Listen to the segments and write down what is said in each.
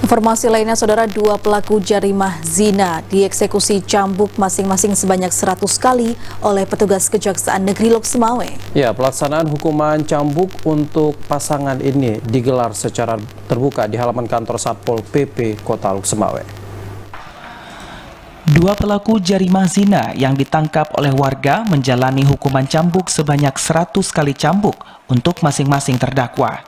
Informasi lainnya, saudara, dua pelaku jarimah zina dieksekusi cambuk masing-masing sebanyak 100 kali oleh petugas Kejaksaan Negeri Lok Sumawe. Ya, pelaksanaan hukuman cambuk untuk pasangan ini digelar secara terbuka di halaman kantor Satpol PP Kota Lok Sumawe. Dua pelaku jarimah zina yang ditangkap oleh warga menjalani hukuman cambuk sebanyak 100 kali cambuk untuk masing-masing terdakwa.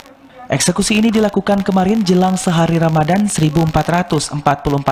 Eksekusi ini dilakukan kemarin jelang sehari Ramadan 1444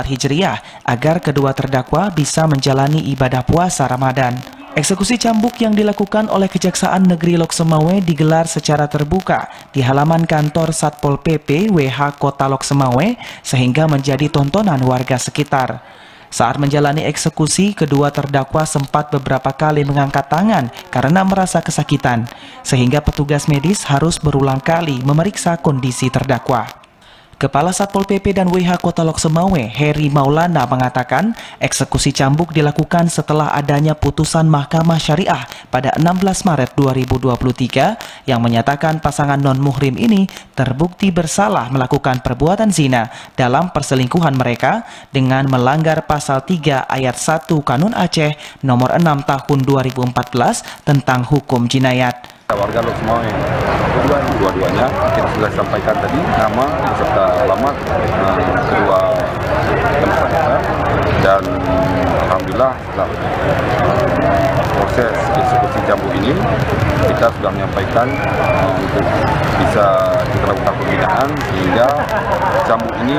Hijriah agar kedua terdakwa bisa menjalani ibadah puasa Ramadan. Eksekusi cambuk yang dilakukan oleh Kejaksaan Negeri Lok Sumawe digelar secara terbuka di halaman kantor Satpol PP WH Kota Lok Sumawe sehingga menjadi tontonan warga sekitar. Saat menjalani eksekusi, kedua terdakwa sempat beberapa kali mengangkat tangan karena merasa kesakitan, sehingga petugas medis harus berulang kali memeriksa kondisi terdakwa. Kepala Satpol PP dan WH Kota Lok Sumawe, Heri Maulana, mengatakan eksekusi cambuk dilakukan setelah adanya putusan Mahkamah Syariah pada 16 Maret 2023 yang menyatakan pasangan non-muhrim ini terbukti bersalah melakukan perbuatan zina dalam perselingkuhan mereka dengan melanggar pasal 3 ayat 1 Kanun Aceh nomor 6 tahun 2014 tentang hukum jinayat. Warga Lok Sumawe dua-duanya kita sudah sampaikan tadi nama serta alamat kedua tersangka, dan alhamdulillah setelah proses eksekusi cambuk ini kita sudah menyampaikan untuk bisa kita lakukan pembinaan sehingga cambuk ini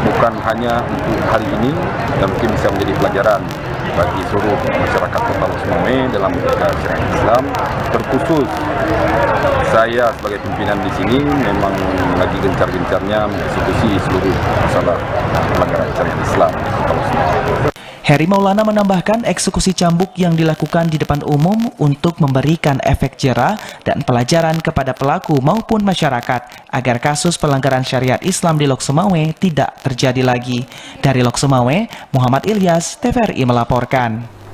bukan hanya untuk hari ini dan mungkin bisa menjadi pelajaran bagi seluruh masyarakat Kota Lok Sumawe dalam menjaga syariat Islam. Terkhusus saya sebagai pimpinan di sini memang lagi gencar-gencarnya mengeksekusi seluruh masalah pelanggaran syariat Islam di Kota Lok Sumawe. Heri Maulana menambahkan eksekusi cambuk yang dilakukan di depan umum untuk memberikan efek jera dan pelajaran kepada pelaku maupun masyarakat agar kasus pelanggaran syariat Islam di Lok Sumawe tidak terjadi lagi. Dari Lok Sumawe, Muhammad Ilyas, TVRI melaporkan.